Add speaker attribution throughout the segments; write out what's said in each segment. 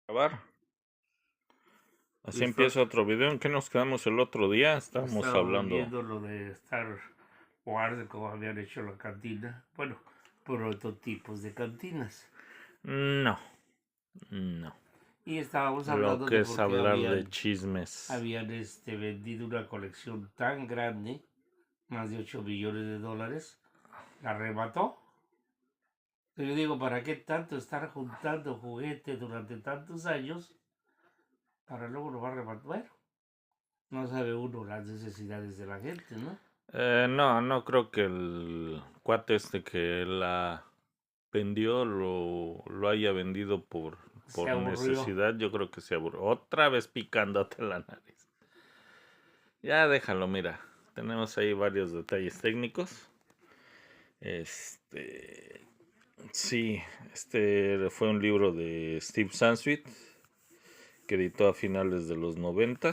Speaker 1: Grabar. Así
Speaker 2: Listo.
Speaker 1: empieza otro video. ¿En qué nos quedamos el otro día? Estábamos
Speaker 2: Estábamos
Speaker 1: hablando.
Speaker 2: viendo lo de Star Wars, de cómo habían hecho la cantina. Bueno, prototipos de cantinas.
Speaker 1: No, no.
Speaker 2: Y estábamos
Speaker 1: Lo
Speaker 2: hablando de
Speaker 1: que es
Speaker 2: por qué
Speaker 1: hablar de chismes.
Speaker 2: habían vendido una colección tan grande, más de 8 millones de dólares. La remató. Yo digo, ¿para qué tanto estar juntando juguetes durante tantos años para luego lo va a rematar? Bueno, no sabe uno las necesidades de la gente, ¿no?
Speaker 1: No creo que el cuate que la vendió lo haya vendido
Speaker 2: Se
Speaker 1: por
Speaker 2: aburrió.
Speaker 1: necesidad. Yo creo que se aburrió. Otra vez picándote la nariz. Ya déjalo, mira. Tenemos ahí varios detalles técnicos. Sí, fue un libro de Steve Sansweet que editó a finales de los 90.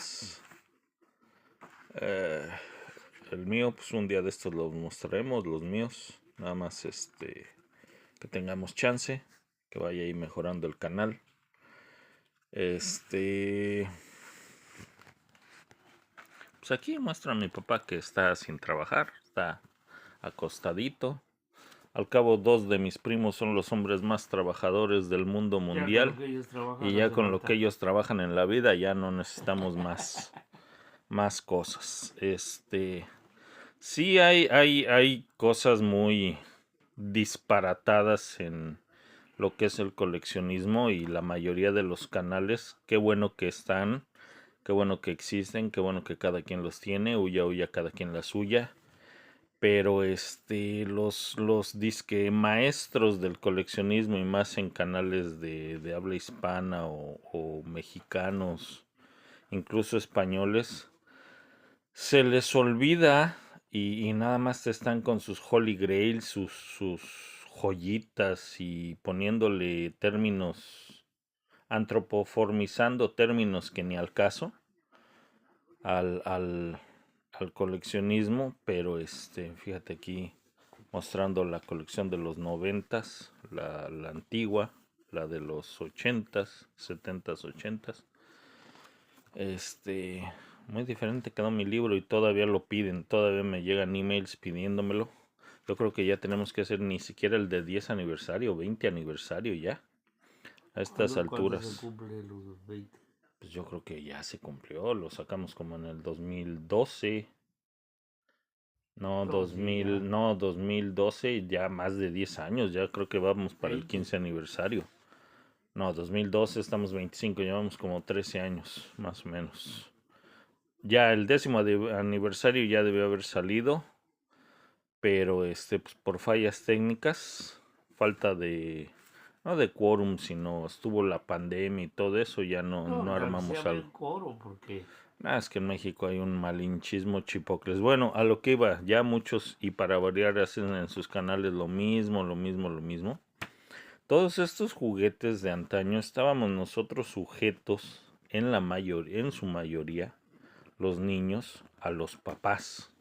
Speaker 1: El mío, pues un día de estos los mostraremos, los míos. Nada más que tengamos chance, que vaya ahí mejorando el canal. Pues aquí muestra a mi papá que está sin trabajar, está acostadito. Al cabo, dos de mis primos son los hombres más trabajadores del mundo
Speaker 2: Ya con lo
Speaker 1: mundial.
Speaker 2: que ellos
Speaker 1: Y
Speaker 2: trabajan
Speaker 1: ya
Speaker 2: hace
Speaker 1: con lo que
Speaker 2: falta.
Speaker 1: ellos trabajan en la vida, ya no necesitamos más cosas. Sí hay cosas muy disparatadas en lo que es el coleccionismo y la mayoría de los canales. Qué bueno que están, qué bueno que existen, qué bueno que cada quien los tiene, huya cada quien la suya. Pero los disque maestros del coleccionismo y más en canales de habla hispana o mexicanos, incluso españoles, se les olvida y nada más están con sus Holy Grail, sus joyitas y poniéndole términos, antropoformizando términos que ni al caso al, al, al coleccionismo, pero fíjate aquí mostrando la colección de los 90, la antigua, la de los 80s, 70s, 80s. Muy diferente quedó mi libro y todavía lo piden, todavía me llegan emails pidiéndomelo. Yo creo que ya tenemos que hacer ni siquiera el de 10 aniversario, 20 aniversario ya, a estas
Speaker 2: ¿Cuándo se
Speaker 1: alturas.
Speaker 2: cumple los 20?
Speaker 1: Pues yo creo que ya se cumplió, lo sacamos como en el 2012. No,
Speaker 2: No, sí, ya.
Speaker 1: 2012, ya más de 10 años, ya creo que vamos para el
Speaker 2: 20.
Speaker 1: 15 aniversario. No, 2012 estamos 25, llevamos como 13 años, más o menos. Ya el 10º aniversario ya debió haber salido, pero pues por fallas técnicas, falta no de quórum, sino estuvo la pandemia y todo eso, ya
Speaker 2: No,
Speaker 1: no
Speaker 2: tal vez se
Speaker 1: armamos
Speaker 2: llama
Speaker 1: algo.
Speaker 2: el coro, porque
Speaker 1: Es que en México hay un malinchismo chipocles. Bueno, a lo que iba, ya muchos y para variar hacen en sus canales lo mismo, lo mismo, lo mismo. Todos estos juguetes de antaño estábamos nosotros sujetos en su mayoría, los niños, a los papás.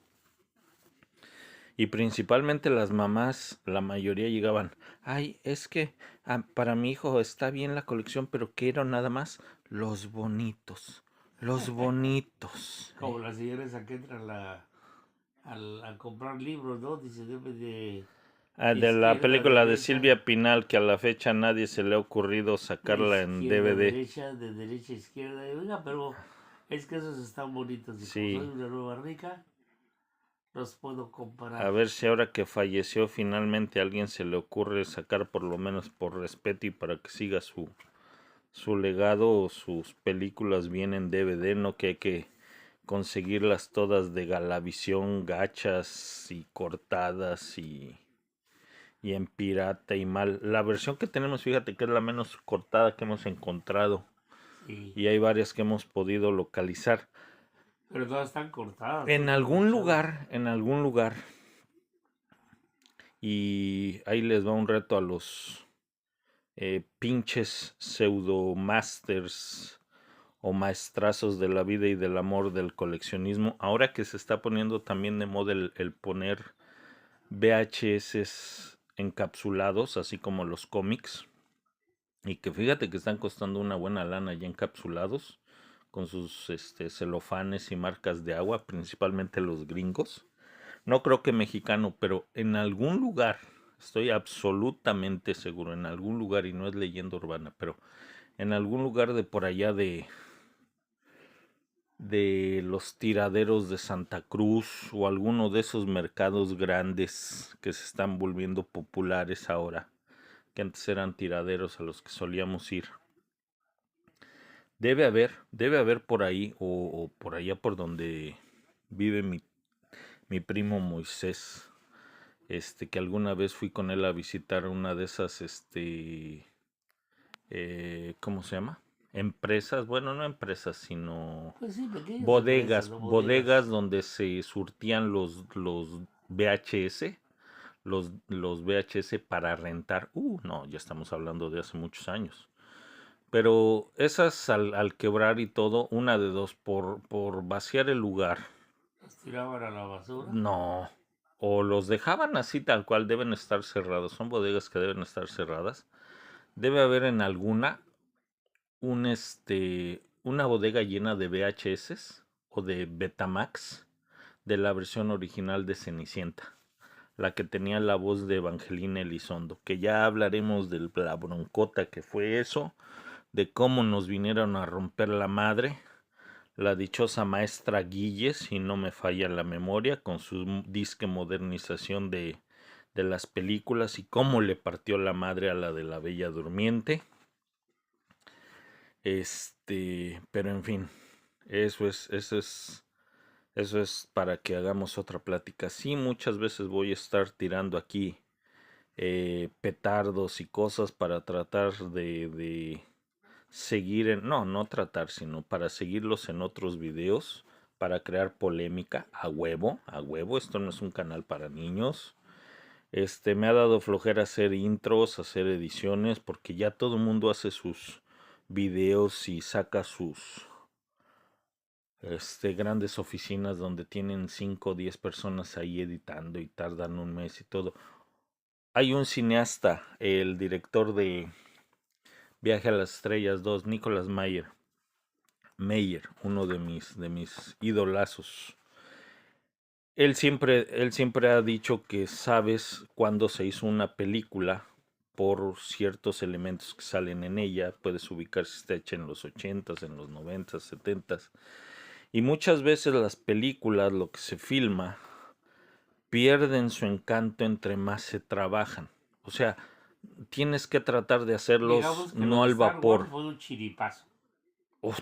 Speaker 1: Y principalmente las mamás, la mayoría llegaban, ay, es que para mi hijo está bien la colección, pero quiero nada más los bonitos, los bonitos.
Speaker 2: como la señora esa que entra a comprar libros, ¿no? Dice, debe de
Speaker 1: De la
Speaker 2: izquierda,
Speaker 1: película de
Speaker 2: derecha,
Speaker 1: Silvia Pinal, que a la fecha a nadie se le ha ocurrido
Speaker 2: de
Speaker 1: sacarla en
Speaker 2: izquierda,
Speaker 1: DVD.
Speaker 2: derecha, de derecha a izquierda. Y oiga, pero es que esos están bonitos y como soy
Speaker 1: Sí,
Speaker 2: una nueva rica, los puedo
Speaker 1: a
Speaker 2: comparar.
Speaker 1: ver si ahora que falleció finalmente a alguien se le ocurre sacar por lo menos por respeto y para que siga su legado o sus películas bien en DVD, no que hay que conseguirlas todas de Galavisión, gachas y cortadas y en pirata y mal. La versión que tenemos, fíjate que es la menos cortada que hemos encontrado.
Speaker 2: Sí,
Speaker 1: Y hay varias que hemos podido localizar.
Speaker 2: pero todas están cortadas,
Speaker 1: En
Speaker 2: todas están
Speaker 1: en algún lugar, y ahí les va un reto a los pinches pseudo masters o maestrazos de la vida y del amor del coleccionismo. Ahora que se está poniendo también de moda el poner VHS encapsulados, así como los cómics. Y que fíjate que están costando una buena lana ya encapsulados con sus celofanes y marcas de agua, principalmente los gringos. No creo que mexicano, pero en algún lugar, estoy absolutamente seguro, en algún lugar, y no es leyenda urbana, pero en algún lugar de por allá de los tiraderos de Santa Cruz o alguno de esos mercados grandes que se están volviendo populares ahora, que antes eran tiraderos a los que solíamos ir. Debe haber por ahí o por allá por donde vive mi primo Moisés, que alguna vez fui con él a visitar una de esas, ¿cómo se llama? Empresas, bueno, no empresas, sino
Speaker 2: Pues sí, pequeñas empresas, ¿no?
Speaker 1: bodegas
Speaker 2: Bodegas.
Speaker 1: donde se surtían los VHS, los VHS para rentar. No, ya estamos hablando de hace muchos años. Pero esas al quebrar y todo, una de dos, por vaciar el lugar,
Speaker 2: Los tiraban a la basura.
Speaker 1: no. O los dejaban así tal cual, deben estar cerrados. Son bodegas que deben estar cerradas. Debe haber en alguna una bodega llena de VHS o de Betamax de la versión original de Cenicienta, la que tenía la voz de Evangelina Elizondo, que ya hablaremos de la broncota que fue eso, de cómo nos vinieron a romper la madre, la dichosa maestra Guille, si no me falla la memoria, con su disque modernización de las películas y cómo le partió la madre a la de la Bella Durmiente. Pero en fin, eso es, eso es, eso es para que hagamos otra plática. Sí, muchas veces voy a estar tirando aquí petardos y cosas para tratar de seguir no tratar, sino para seguirlos en otros videos, para crear polémica a huevo, esto no es un canal para niños. Me ha dado flojera hacer intros, hacer ediciones, porque ya todo el mundo hace sus videos y saca sus grandes oficinas donde tienen 5 o 10 personas ahí editando y tardan un mes y todo. Hay un cineasta, el director de Viaje a las Estrellas 2, Nicolas Meyer, uno de mis idolazos. Él siempre ha dicho que sabes cuándo se hizo una película por ciertos elementos que salen en ella. Puedes ubicar si está hecha en los 80s, en los 90s, 70s. Y muchas veces las películas, lo que se filma, pierden su encanto entre más se trabajan. O sea, tienes que tratar de hacerlos
Speaker 2: Digamos que lo
Speaker 1: no
Speaker 2: de
Speaker 1: al
Speaker 2: Star Wars
Speaker 1: vapor.
Speaker 2: fue un chiripazo.
Speaker 1: Uf,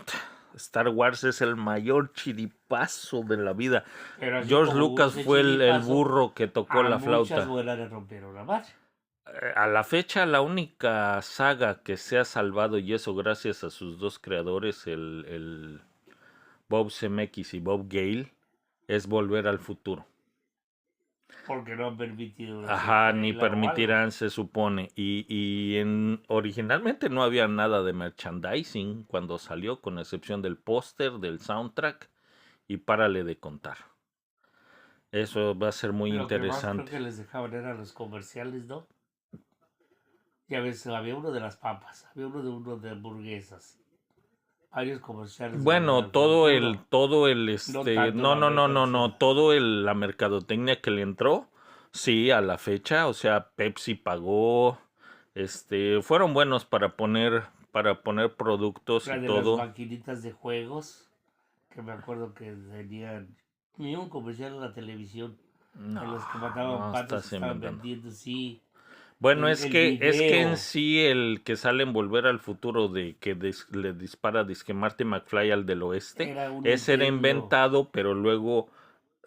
Speaker 1: Star Wars es el mayor chiripazo de la vida.
Speaker 2: Pero así
Speaker 1: George
Speaker 2: como hubo
Speaker 1: Lucas
Speaker 2: ese
Speaker 1: fue el
Speaker 2: chiripazo,
Speaker 1: burro que tocó
Speaker 2: a
Speaker 1: la
Speaker 2: muchas
Speaker 1: flauta.
Speaker 2: abuelas le rompieron la madre.
Speaker 1: A la fecha, la única saga que se ha salvado, y eso gracias a sus dos creadores, el Bob Zemeckis y Bob Gale, es Volver al Futuro.
Speaker 2: Porque no han permitido una
Speaker 1: Ajá, ni
Speaker 2: secuela o algo.
Speaker 1: permitirán, se supone. Originalmente no había nada de merchandising cuando salió, con excepción del póster, del soundtrack, y párale de contar. Eso va a ser muy
Speaker 2: Lo que más creo
Speaker 1: interesante.
Speaker 2: que les dejaban eran los comerciales, ¿no? Ya ves, había uno de las papas, había uno de hamburguesas, varios comerciales de Volver
Speaker 1: Bueno,
Speaker 2: al Futuro. No tanto la mercancía.
Speaker 1: todo la mercadotecnia que le entró, sí, a la fecha, o sea, Pepsi pagó, fueron buenos para poner productos y
Speaker 2: La de las
Speaker 1: todo.
Speaker 2: maquinitas de juegos, que me acuerdo que tenían ni un comercial en la televisión,
Speaker 1: No,
Speaker 2: en los que mataban
Speaker 1: no,
Speaker 2: patos que
Speaker 1: estás
Speaker 2: estaban
Speaker 1: inventando.
Speaker 2: vendiendo, sí,
Speaker 1: Bueno,
Speaker 2: el
Speaker 1: es que en
Speaker 2: video.
Speaker 1: sí el que sale en Volver al Futuro de que le dispara disque Marty McFly al del oeste,
Speaker 2: Era un
Speaker 1: ese era
Speaker 2: incendio,
Speaker 1: inventado, pero luego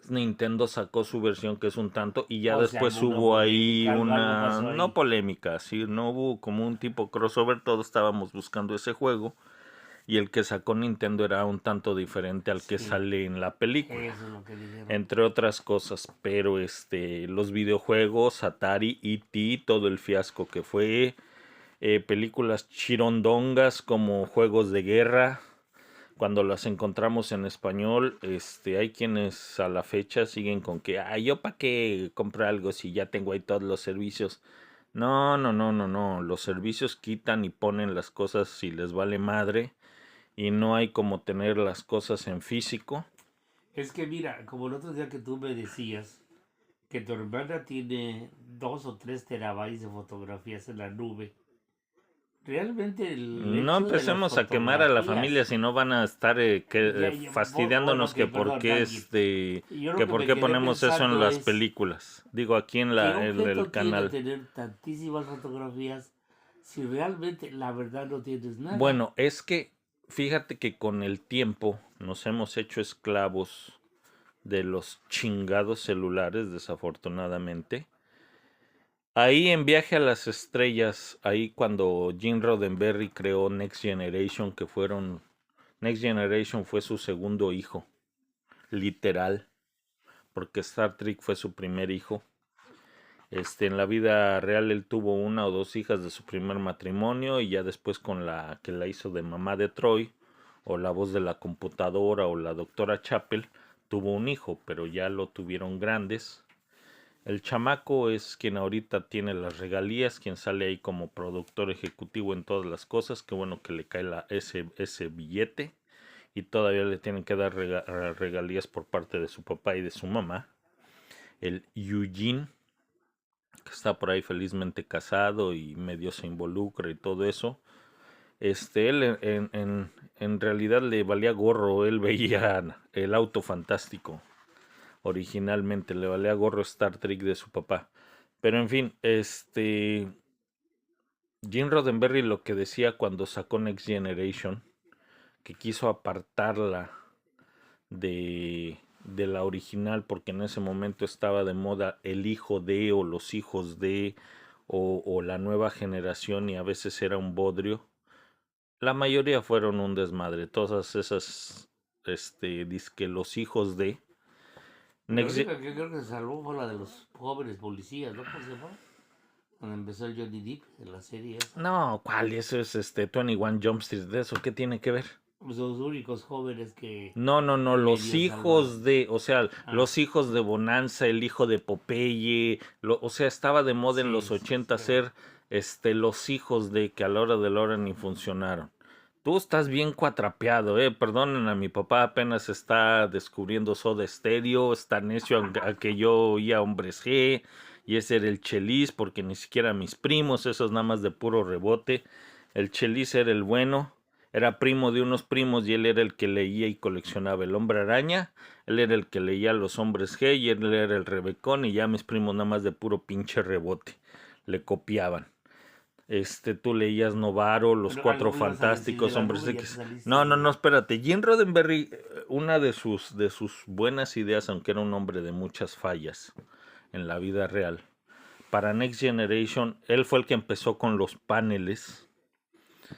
Speaker 1: Nintendo sacó su versión que es un tanto y ya
Speaker 2: o se
Speaker 1: después
Speaker 2: armó una
Speaker 1: hubo ahí
Speaker 2: polémica, algo
Speaker 1: una,
Speaker 2: pasó
Speaker 1: no
Speaker 2: ahí.
Speaker 1: polémica, sí, no hubo como un tipo crossover, todos estábamos buscando ese juego y el que sacó Nintendo era un tanto diferente al que
Speaker 2: Sí,
Speaker 1: sale en la película,
Speaker 2: eso es lo que dijeron.
Speaker 1: entre otras cosas, pero los videojuegos, Atari, E.T., todo el fiasco que fue, películas chirondongas como Juegos de Guerra, cuando las encontramos en español, hay quienes a la fecha siguen con que, yo para qué comprar algo si ya tengo ahí todos los servicios. No, no, no, no, no. Los servicios quitan y ponen las cosas si les vale madre y no hay como tener las cosas en físico.
Speaker 2: Es que mira, como el otro día que tú me decías que tu hermana tiene 2 o 3 terabytes de fotografías en la nube, realmente el
Speaker 1: No
Speaker 2: hecho de las
Speaker 1: empecemos a quemar a la familia,
Speaker 2: fotografías,
Speaker 1: si no van a estar
Speaker 2: bueno,
Speaker 1: fastidiándonos
Speaker 2: ok,
Speaker 1: que por
Speaker 2: perdón,
Speaker 1: qué
Speaker 2: Angie. Yo lo
Speaker 1: que
Speaker 2: que
Speaker 1: por
Speaker 2: me
Speaker 1: qué
Speaker 2: quedé
Speaker 1: ponemos eso en
Speaker 2: pensando
Speaker 1: las
Speaker 2: es,
Speaker 1: películas. Digo, aquí en
Speaker 2: ¿qué
Speaker 1: el
Speaker 2: objeto tiene
Speaker 1: canal.
Speaker 2: tener tantísimas fotografías si realmente la verdad no tienes nada?
Speaker 1: Bueno, es que fíjate que con el tiempo nos hemos hecho esclavos de los chingados celulares, desafortunadamente. Ahí en Viaje a las Estrellas, ahí cuando Gene Roddenberry creó Next Generation, Next Generation fue su segundo hijo, literal, porque Star Trek fue su primer hijo. En la vida real él tuvo una o dos hijas de su primer matrimonio y ya después con la que la hizo de mamá de Troy, o la voz de la computadora o la doctora Chapel, tuvo un hijo, pero ya lo tuvieron grandes. El chamaco es quien ahorita tiene las regalías, quien sale ahí como productor ejecutivo en todas las cosas. Qué bueno que le cae ese billete. Y todavía le tienen que dar regalías por parte de su papá y de su mamá. El Eugene, que está por ahí felizmente casado y medio se involucra y todo eso. Él en realidad le valía gorro, él veía el auto fantástico. Originalmente le valía gorro Star Trek de su papá. Pero en fin, Gene Roddenberry lo que decía cuando sacó Next Generation, que quiso apartarla de la original porque en ese momento estaba de moda el hijo de o los hijos de o la nueva generación y a veces era un bodrio. La mayoría fueron un desmadre, todas esas, dizque los hijos de
Speaker 2: La
Speaker 1: Next
Speaker 2: única que creo que se salvó fue la de los jóvenes policías, ¿no? ¿Cómo se llama? Cuando empezó el Johnny Depp en la serie esa.
Speaker 1: No, ¿cuál? Eso es 21 Jump Street, ¿de eso qué tiene que ver?
Speaker 2: Pues los únicos jóvenes que
Speaker 1: No, no, no, los
Speaker 2: medio salvaron.
Speaker 1: hijos de, o sea,
Speaker 2: Ah,
Speaker 1: los hijos de Bonanza, el hijo de Popeye, o sea, estaba de moda en los
Speaker 2: sí,
Speaker 1: 80
Speaker 2: pero
Speaker 1: ser, los hijos de que a la hora de la hora ni funcionaron. Tú estás bien cuatrapeado, perdonen a mi papá, apenas está descubriendo Soda Stereo, está necio a que yo oía Hombres G, y ese era el Chelis, porque ni siquiera mis primos, esos nada más de puro rebote, el Chelis era el bueno, era primo de unos primos y él era el que leía y coleccionaba el Hombre Araña, él era el que leía los Hombres G y él era el Rebecón y ya mis primos nada más de puro pinche rebote, le copiaban. Tú leías Novaro, Los
Speaker 2: bueno, algo
Speaker 1: Cuatro
Speaker 2: me ibas a decir de
Speaker 1: Fantásticos,
Speaker 2: la
Speaker 1: Hombres
Speaker 2: nube, ya te
Speaker 1: X.
Speaker 2: saliste
Speaker 1: No, no, no,
Speaker 2: de...
Speaker 1: espérate. Gene Roddenberry, una de sus buenas ideas, aunque era un hombre de muchas fallas en la vida real, para Next Generation, él fue el que empezó con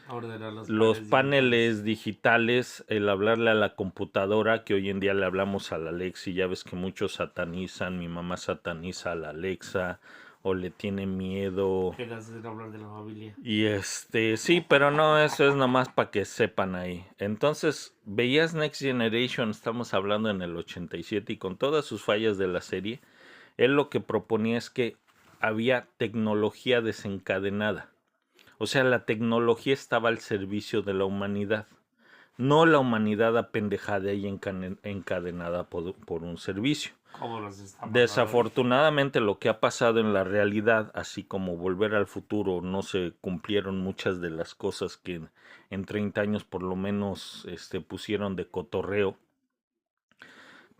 Speaker 2: a ordenar los
Speaker 1: los
Speaker 2: paneles digitales.
Speaker 1: paneles digitales, el hablarle a la computadora, que hoy en día le hablamos a la Alexa, y ya ves que muchos satanizan, mi mamá sataniza a la Alexa, o le tiene miedo.
Speaker 2: Quedas en hablar de la familia.
Speaker 1: Y sí, pero no, eso es nomás para que sepan ahí. Entonces, veías Next Generation, estamos hablando en el 87, y con todas sus fallas de la serie, él lo que proponía es que había tecnología desencadenada. O sea, la tecnología estaba al servicio de la humanidad, no la humanidad apendejada y encadenada por un servicio.
Speaker 2: Como nos está pasando ahorita.
Speaker 1: Desafortunadamente lo que ha pasado en la realidad, así como Volver al Futuro, no se cumplieron muchas de las cosas que en 30 años por lo menos pusieron de cotorreo,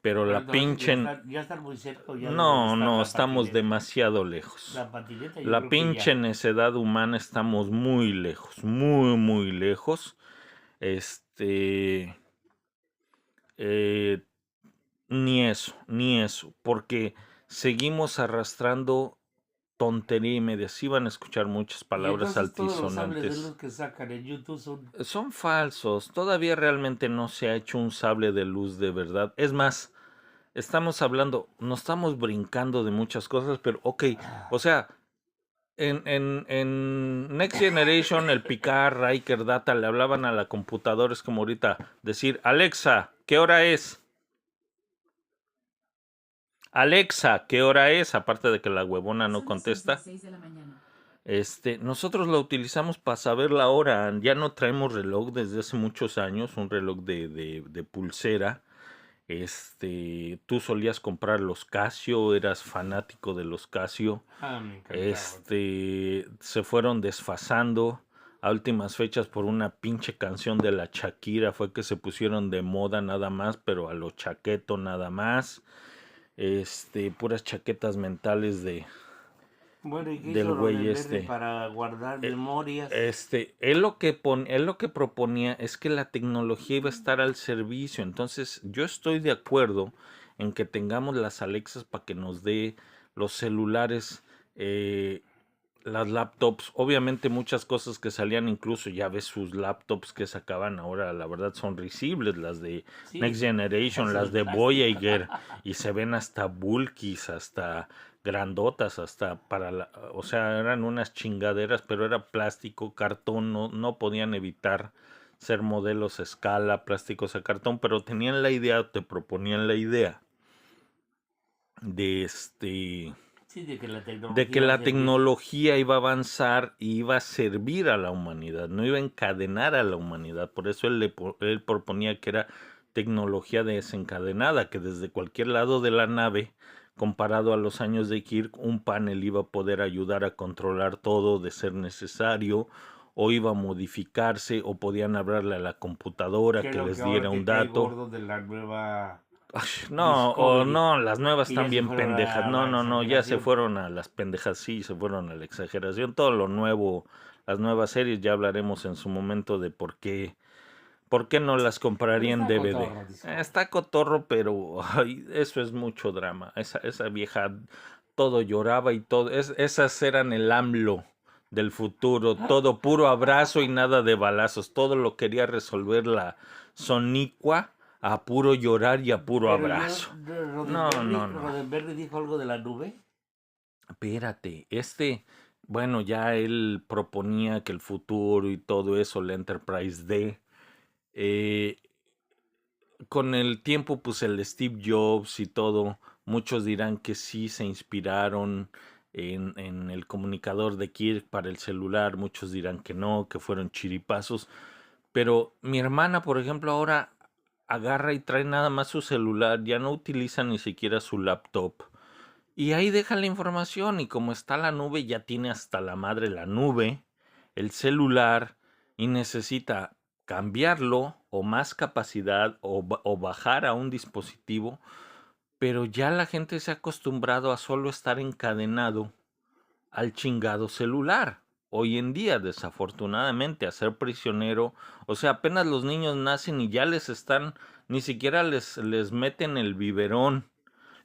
Speaker 1: pero
Speaker 2: Pero
Speaker 1: la
Speaker 2: entonces
Speaker 1: pinche...
Speaker 2: ya están muy cerca ya de donde
Speaker 1: No,
Speaker 2: está
Speaker 1: no,
Speaker 2: la
Speaker 1: estamos
Speaker 2: patineta.
Speaker 1: demasiado lejos.
Speaker 2: La patineta yo
Speaker 1: La
Speaker 2: creo que
Speaker 1: pinche
Speaker 2: ya.
Speaker 1: necedad humana estamos muy lejos, muy, muy lejos. Este, eh, ni eso, porque seguimos arrastrando tontería y media. Sí van a escuchar muchas
Speaker 2: Y
Speaker 1: palabras
Speaker 2: entonces todos los sables de
Speaker 1: altisonantes.
Speaker 2: luz que sacan en YouTube son...
Speaker 1: Son falsos, todavía realmente no se ha hecho un sable de luz de verdad. Es más, estamos hablando, nos estamos brincando de muchas cosas, pero ok, o sea, en Next Generation, el Picard, Riker, Data le hablaban a la computadora, es como ahorita decir, Alexa, ¿qué hora es? Alexa, ¿qué hora es? Aparte de que la huevona no
Speaker 3: Son las 11 y
Speaker 1: contesta.
Speaker 3: 6 de la mañana.
Speaker 1: Nosotros lo utilizamos para saber la hora. Ya no traemos reloj desde hace muchos años, un reloj de pulsera. Tú solías comprar los Casio, eras fanático de los Casio.
Speaker 2: Me encantaba.
Speaker 1: Se fueron desfasando. A últimas fechas por una pinche canción de la Shakira fue que se pusieron de moda nada más, pero a lo chaqueto nada más. Puras chaquetas mentales
Speaker 2: Bueno, ¿y qué
Speaker 1: del
Speaker 2: hizo
Speaker 1: güey
Speaker 2: Roddenberry para guardar
Speaker 1: Eh,
Speaker 2: memorias?
Speaker 1: él lo que proponía es que la tecnología iba a estar al servicio. Entonces, yo estoy de acuerdo en que tengamos las Alexas para que nos dé los celulares, eh, las laptops. Obviamente, muchas cosas que salían, incluso ya ves sus laptops que sacaban ahora, la verdad son risibles, las de
Speaker 2: Sí,
Speaker 1: Next Generation,
Speaker 2: eso de
Speaker 1: las de
Speaker 2: plástico.
Speaker 1: Voyager, y se ven hasta bulkies, hasta grandotas, hasta o sea, eran unas chingaderas, pero era plástico, cartón, no podían evitar ser modelos a escala, plásticos a cartón, pero tenían la idea, te proponían la idea de
Speaker 2: Sí, de que la
Speaker 1: de
Speaker 2: tecnología
Speaker 1: que
Speaker 2: va a
Speaker 1: la
Speaker 2: servir.
Speaker 1: tecnología iba a avanzar y iba a servir a la humanidad, no iba a encadenar a la humanidad. Por eso él proponía que era tecnología desencadenada, que desde cualquier lado de la nave, comparado a los años de Kirk, un panel iba a poder ayudar a controlar todo de ser necesario, o iba a modificarse, o podían hablarle a la computadora
Speaker 2: ¿Qué es
Speaker 1: que
Speaker 2: lo
Speaker 1: les
Speaker 2: que ahora
Speaker 1: diera
Speaker 2: que
Speaker 1: un
Speaker 2: cae
Speaker 1: dato.
Speaker 2: gordo de la nueva
Speaker 1: Ay, no, o
Speaker 2: Discovery?
Speaker 1: no, las nuevas
Speaker 2: Que
Speaker 1: están
Speaker 2: ya se
Speaker 1: bien
Speaker 2: fueron
Speaker 1: pendejas.
Speaker 2: a
Speaker 1: No,
Speaker 2: la
Speaker 1: no, no, ya se
Speaker 2: exageración.
Speaker 1: fueron a las pendejas, sí, se fueron a la exageración. Todo lo nuevo, las nuevas series, ya hablaremos en su momento de por qué no las
Speaker 2: Pero
Speaker 1: compraría en
Speaker 2: está
Speaker 1: DVD.
Speaker 2: cotorro Discovery.
Speaker 1: Está cotorro, pero ay, eso es mucho drama. Esa vieja, todo lloraba y todo. Esas eran el AMLO del futuro. Todo puro abrazo y nada de balazos. Todo lo quería resolver la Sonicua a puro llorar y a puro
Speaker 2: Pero yo,
Speaker 1: abrazo. No, no, no.
Speaker 2: Roddenberry dijo algo de la nube.
Speaker 1: Espérate, bueno, ya él proponía que el futuro y todo eso, la Enterprise D, eh, con el tiempo, pues el Steve Jobs y todo, muchos dirán que sí se inspiraron en el comunicador de Kirk para el celular, muchos dirán que no, que fueron chiripazos, pero mi hermana, por ejemplo, ahora agarra y trae nada más su celular, ya no utiliza ni siquiera su laptop. Y ahí deja la información y como está la nube, ya tiene hasta la madre la nube, el celular y necesita cambiarlo o más capacidad o bajar a un dispositivo, pero ya la gente se ha acostumbrado a solo estar encadenado al chingado celular. Hoy en día, desafortunadamente, a ser prisionero, o sea, apenas los niños nacen y ya les están, ni siquiera les meten el biberón,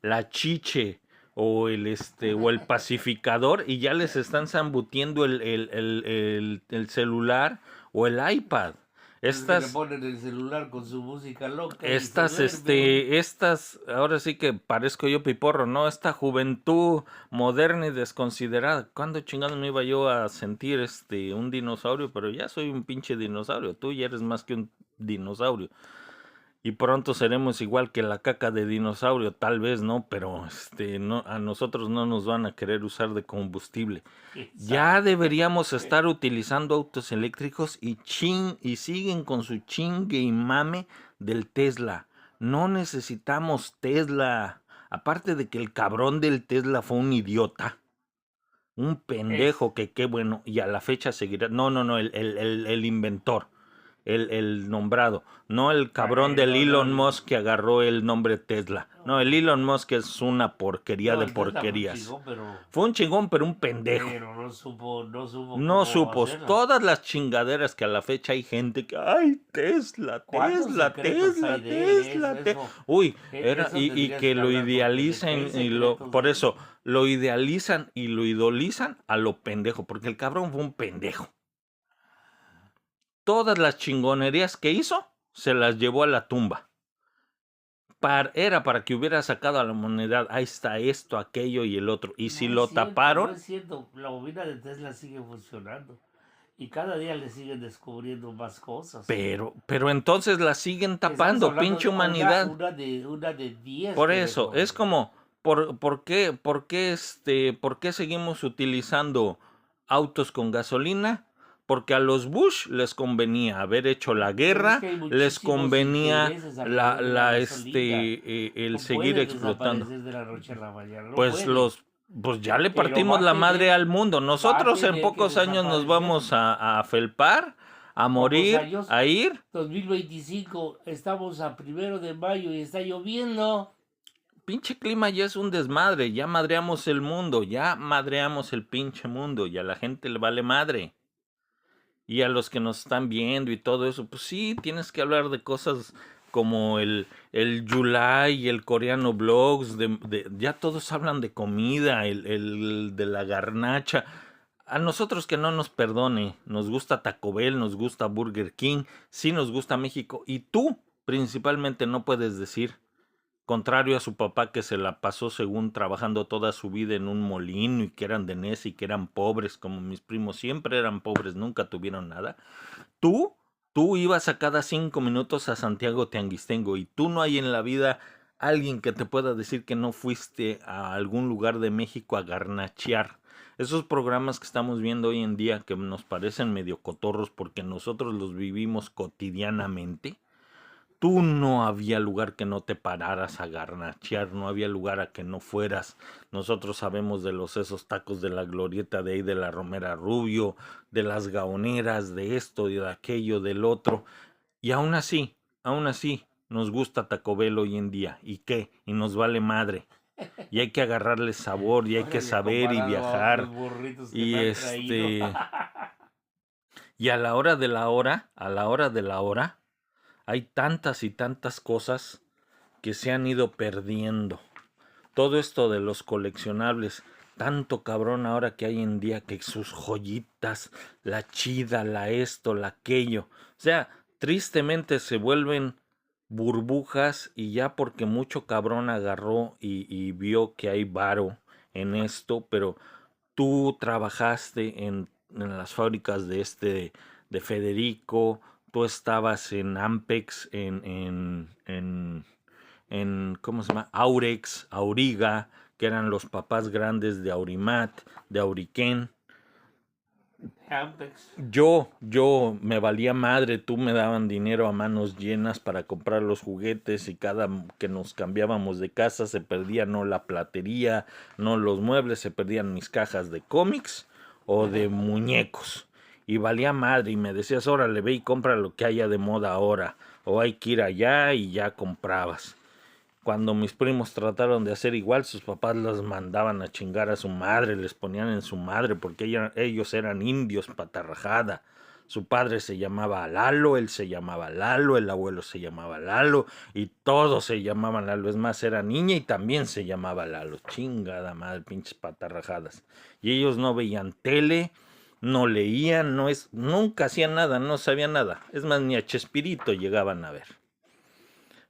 Speaker 1: la chiche o el pacificador y ya les están zambutiendo el celular o el iPad.
Speaker 2: Pues es que le
Speaker 1: Estas,
Speaker 2: ponen el celular con su música loca y se duermen.
Speaker 1: ahora sí que parezco yo piporro, ¿no? Esta juventud moderna y desconsiderada. ¿Cuándo chingados me iba yo a sentir un dinosaurio? Pero ya soy un pinche dinosaurio. Tú ya eres más que un dinosaurio. Y pronto seremos igual que la caca de dinosaurio, tal vez, ¿no? Pero no, a nosotros no nos van a querer usar de combustible.
Speaker 2: ¿Quién
Speaker 1: Ya
Speaker 2: sabe?
Speaker 1: deberíamos estar utilizando autos eléctricos y siguen con su chingue y mame del Tesla. No necesitamos Tesla. Aparte de que el cabrón del Tesla fue un idiota. Un
Speaker 2: Es.
Speaker 1: pendejo que qué bueno. Y a la fecha seguirá. No, no, no, el inventor. El nombrado. No el cabrón del
Speaker 2: No, no,
Speaker 1: Elon Musk que agarró el nombre Tesla. No, el Elon Musk es una porquería
Speaker 2: no,
Speaker 1: de
Speaker 2: el Tesla fue un
Speaker 1: porquerías.
Speaker 2: chingón,
Speaker 1: Fue un chingón, pero un pendejo.
Speaker 2: pero no supo
Speaker 1: No
Speaker 2: cómo
Speaker 1: supo
Speaker 2: hacerla.
Speaker 1: todas las chingaderas que a la fecha hay gente que, ay, Tesla,
Speaker 2: ¿Cuántos
Speaker 1: Tesla,
Speaker 2: secretos hay
Speaker 1: Tesla,
Speaker 2: de él?
Speaker 1: Tesla, Uy,
Speaker 2: Eso
Speaker 1: y
Speaker 2: tendrías
Speaker 1: que
Speaker 2: que
Speaker 1: lo
Speaker 2: hablar con él. ¿Qué
Speaker 1: idealicen
Speaker 2: secretos
Speaker 1: por
Speaker 2: de él?
Speaker 1: eso, lo idealizan y lo idolizan a lo pendejo, porque el cabrón fue un pendejo. Todas las chingonerías que hizo, se las llevó a la tumba. Era para que hubiera sacado a la humanidad. Ahí está esto, aquello y el otro. Y si
Speaker 2: No es
Speaker 1: lo
Speaker 2: cierto, no
Speaker 1: taparon,
Speaker 2: es cierto. La bobina de Tesla sigue funcionando. Y cada día le siguen descubriendo más cosas.
Speaker 1: pero entonces la siguen
Speaker 2: Estamos
Speaker 1: tapando,
Speaker 2: hablando
Speaker 1: pinche
Speaker 2: de
Speaker 1: humanidad.
Speaker 2: una de 10
Speaker 1: Por
Speaker 2: que
Speaker 1: eso, es
Speaker 2: descubrieron.
Speaker 1: como, por qué seguimos utilizando autos con gasolina, porque a los Bush les convenía haber hecho la guerra,
Speaker 2: Es que hay
Speaker 1: les
Speaker 2: muchísimos
Speaker 1: convenía
Speaker 2: intereses alrededor de la gasolina.
Speaker 1: el
Speaker 2: No
Speaker 1: seguir
Speaker 2: puede
Speaker 1: explotando.
Speaker 2: desaparecer de la noche a la mañana, no
Speaker 1: Pues
Speaker 2: puede.
Speaker 1: pues ya le
Speaker 2: Pero
Speaker 1: partimos la madre al mundo.
Speaker 2: va a
Speaker 1: Nosotros en
Speaker 2: tener que
Speaker 1: pocos años nos
Speaker 2: desaparecer.
Speaker 1: vamos a felpar, a
Speaker 2: Pocos
Speaker 1: morir,
Speaker 2: años,
Speaker 1: a ir.
Speaker 2: 2025, estamos a 1 de mayo y está lloviendo.
Speaker 1: Pinche clima ya es un desmadre, ya madreamos el mundo, ya madreamos el pinche mundo y a la gente le vale madre. Y a los que nos están viendo y todo eso, pues sí, tienes que hablar de cosas como el Yulai y el coreano blogs, ya todos hablan de comida, el de la garnacha. A nosotros que no nos perdone, nos gusta Taco Bell, nos gusta Burger King, sí nos gusta México. Y tú principalmente no puedes decir, contrario a su papá que se la pasó según trabajando toda su vida en un molino y que eran de Nesa y que eran pobres, como mis primos siempre eran pobres, nunca tuvieron nada. Tú, tú ibas a cada 5 minutos a Santiago Tianguistengo y tú no hay en la vida alguien que te pueda decir que no fuiste a algún lugar de México a garnachear. Esos programas que estamos viendo hoy en día que nos parecen medio cotorros porque nosotros los vivimos cotidianamente. Tú no había lugar que no te pararas a garnachear, no había lugar a que no fueras. Nosotros sabemos de esos tacos de la glorieta de ahí de la Romera Rubio, de las gaoneras, de esto y de aquello, del otro. Y aún así, nos gusta Taco Bell hoy en día. ¿Y qué? Y nos vale madre. Y hay que agarrarle sabor, y hay que
Speaker 2: Órale,
Speaker 1: saber y
Speaker 2: comparado a
Speaker 1: viajar.
Speaker 2: otros burritos que
Speaker 1: Y
Speaker 2: me han traído.
Speaker 1: y a la hora de la hora, a la hora de la hora, hay tantas y tantas cosas que se han ido perdiendo. Todo esto de los coleccionables, tanto cabrón ahora que hay en día que sus joyitas, la chida, la esto, la aquello. O sea, tristemente se vuelven burbujas y ya porque mucho cabrón agarró y vio que hay varo en esto, pero tú trabajaste en las fábricas de Federico, tú estabas en Ampex, ¿cómo se llama? Aurex, Auriga, que eran los papás grandes de Aurimat, de Auriken.
Speaker 2: Ampex.
Speaker 1: Yo me valía madre, tú me daban dinero a manos llenas para comprar los juguetes y cada que nos cambiábamos de casa se perdía no la platería, no los muebles, se perdían mis cajas de cómics o de muñecos. Y valía madre y me decías, órale, ve y compra lo que haya de moda ahora. O hay que ir allá y ya comprabas. Cuando mis primos trataron de hacer igual, sus papás los mandaban a chingar a su madre, les ponían en su madre porque ellos eran indios patarrajada. Su padre se llamaba Lalo, él se llamaba Lalo, el abuelo se llamaba Lalo y todos se llamaban Lalo. Es más, era niña y también se llamaba Lalo. Chingada madre, pinches patarrajadas. Y ellos no veían tele, no leían, nunca hacían nada, no sabían nada. Es más, ni a Chespirito llegaban a ver.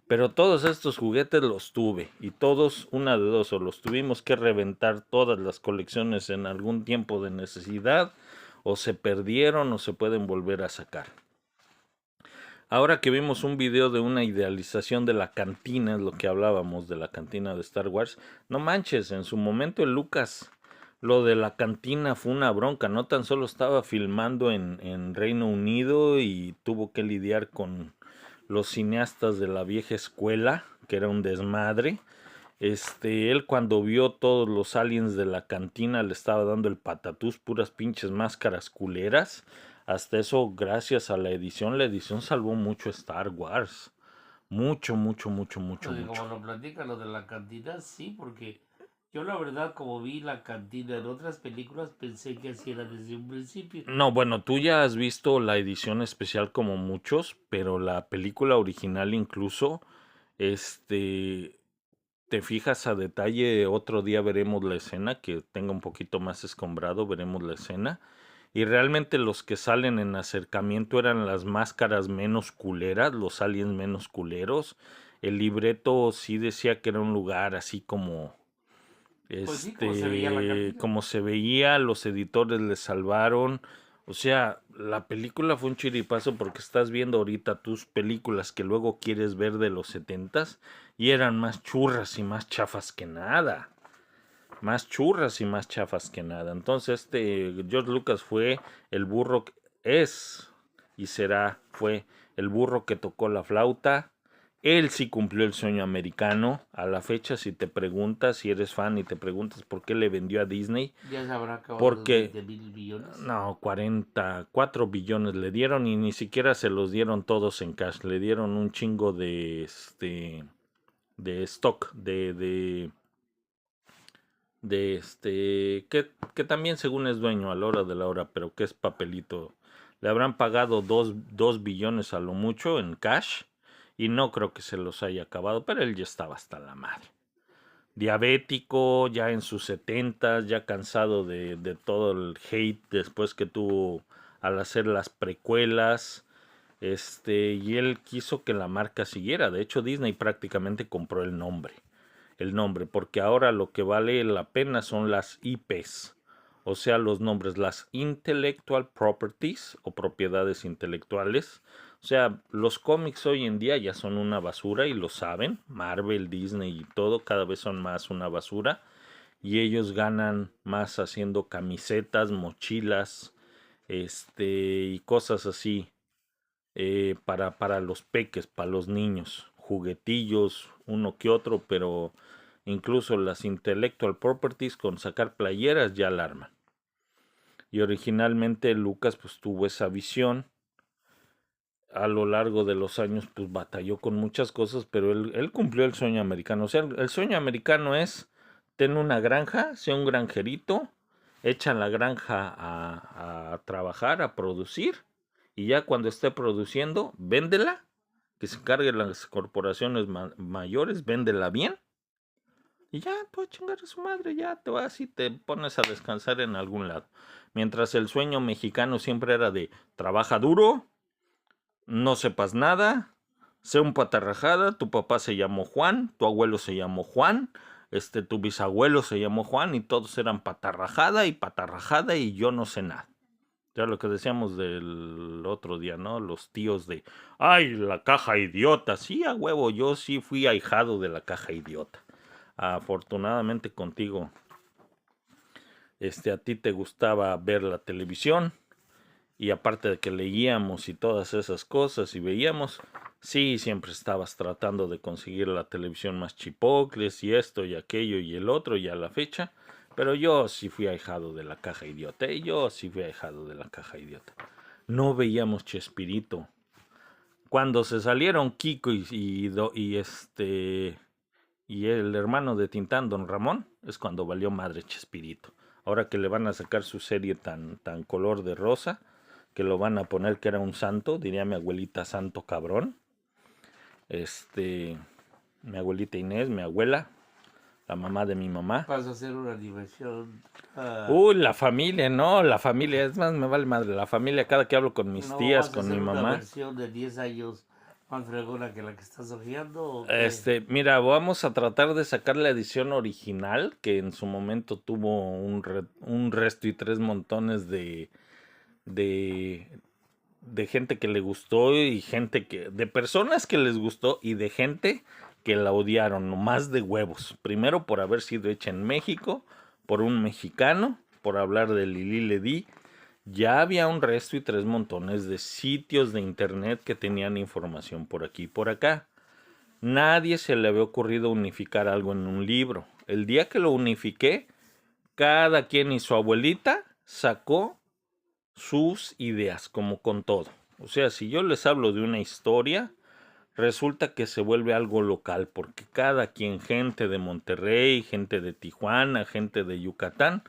Speaker 1: Pero todos estos juguetes los tuve y todos, una de dos, o los tuvimos que reventar todas las colecciones en algún tiempo de necesidad, o se perdieron o se pueden volver a sacar. Ahora que vimos un video de una idealización de la cantina, es lo que hablábamos de la cantina de Star Wars, no manches, en su momento el Lucas, lo de la cantina fue una bronca, no tan solo estaba filmando en Reino Unido y tuvo que lidiar con los cineastas de la vieja escuela, que era un desmadre. Él cuando vio todos los aliens de la cantina le estaba dando el patatús, puras pinches máscaras culeras. Hasta eso, gracias a la edición salvó mucho Star Wars. Mucho, mucho, mucho, mucho,
Speaker 2: Oye,
Speaker 1: mucho.
Speaker 2: como lo platica lo de la cantina, sí, porque yo la verdad como vi la cantina en otras películas pensé que así era desde un principio.
Speaker 1: No, bueno, tú ya has visto la edición especial como muchos, pero la película original incluso, te fijas a detalle, otro día veremos la escena, que tenga un poquito más escombrado, veremos la escena. Y realmente los que salen en acercamiento eran las máscaras menos culeras, los aliens menos culeros. El libreto sí decía que era un lugar así como,
Speaker 2: Pues sí, como se veía la cantina.
Speaker 1: como se veía, los editores le salvaron. O sea, la película fue un chiripazo porque estás viendo ahorita tus películas que luego quieres ver de los 70s y eran más churras y más chafas que nada. más churras y más chafas que nada. Entonces George Lucas fue el burro, es y fue el burro que tocó la flauta. Él sí cumplió el sueño americano. A la fecha, si te preguntas, si eres fan y te preguntas por qué le vendió a Disney,
Speaker 2: Ya se habrá acabado los
Speaker 1: porque
Speaker 2: 20,000 millones.
Speaker 1: no, 44 billones le dieron y ni siquiera se los dieron todos en cash. Le dieron un chingo de stock, que también según es dueño a la hora de la hora, pero que es papelito. Le habrán pagado 2 billones a lo mucho en cash y no creo que se los haya acabado, pero él ya estaba hasta la madre. Diabético, ya en sus 70, ya cansado de todo el hate después que tuvo al hacer las precuelas. Y él quiso que la marca siguiera. De hecho, Disney prácticamente compró el nombre, porque ahora lo que vale la pena son las IPs, o sea, los nombres, las Intellectual Properties o propiedades intelectuales. O sea, los cómics hoy en día ya son una basura y lo saben. Marvel, Disney y todo cada vez son más una basura. Y ellos ganan más haciendo camisetas, mochilas, y cosas así, para los peques, para los niños. Juguetillos, uno que otro, pero incluso las intellectual properties con sacar playeras ya alarman. Y originalmente Lucas pues tuvo esa visión. A lo largo de los años pues batalló con muchas cosas, pero él cumplió el sueño americano. O sea, el sueño americano es tener una granja, sea un granjerito, echa la granja a trabajar, a producir, y ya cuando esté produciendo, véndela, que se encarguen las corporaciones mayores, véndela bien, y ya, tú a chingar a su madre, ya te vas y te pones a descansar en algún lado. Mientras el sueño mexicano siempre era de trabaja duro, no sepas nada, sé un patarrajada, tu papá se llamó Juan, tu abuelo se llamó Juan, tu bisabuelo se llamó Juan y todos eran patarrajada y yo no sé nada. Ya lo que decíamos del otro día, ¿no? Los tíos de, ay, la caja idiota. Sí, a huevo, yo sí fui ahijado de la caja idiota. Afortunadamente contigo, a ti te gustaba ver la televisión y aparte de que leíamos y todas esas cosas y veíamos, sí, siempre estabas tratando de conseguir la televisión más chipocles y esto y aquello y el otro y a la fecha. Pero yo sí fui ahijado de la caja idiota. Yo sí fui ahijado de la caja idiota. No veíamos Chespirito. Cuando se salieron Kiko y el hermano de Tintán, Don Ramón, es cuando valió madre Chespirito. Ahora que le van a sacar su serie tan color de rosa, que lo van a poner que era un santo, diría mi abuelita, santo cabrón. Mi abuelita Inés, mi abuela, la mamá de mi mamá.
Speaker 2: Vas a hacer una diversión.
Speaker 1: La familia, no, la familia, es más, me vale madre, la familia, cada que hablo con mis
Speaker 2: ¿No
Speaker 1: tías,
Speaker 2: vas a
Speaker 1: con
Speaker 2: hacer
Speaker 1: mi
Speaker 2: una
Speaker 1: mamá.
Speaker 2: versión de 10 años más fregona que la que estás hojeando? ¿O qué?
Speaker 1: Mira, vamos a tratar de sacar la edición original, que en su momento tuvo un resto y 3 montones de gente que le gustó y de personas que les gustó y de gente que la odiaron, nomás de huevos. Primero por haber sido hecha en México, por un mexicano, por hablar de Lili Ledi. Ya había un resto y 3 montones de sitios de internet que tenían información por aquí y por acá. Nadie se le había ocurrido unificar algo en un libro. El día que lo unifiqué, cada quien y su abuelita sacó sus ideas, como con todo. O sea, si yo les hablo de una historia, resulta que se vuelve algo local, porque cada quien, gente de Monterrey, gente de Tijuana, gente de Yucatán,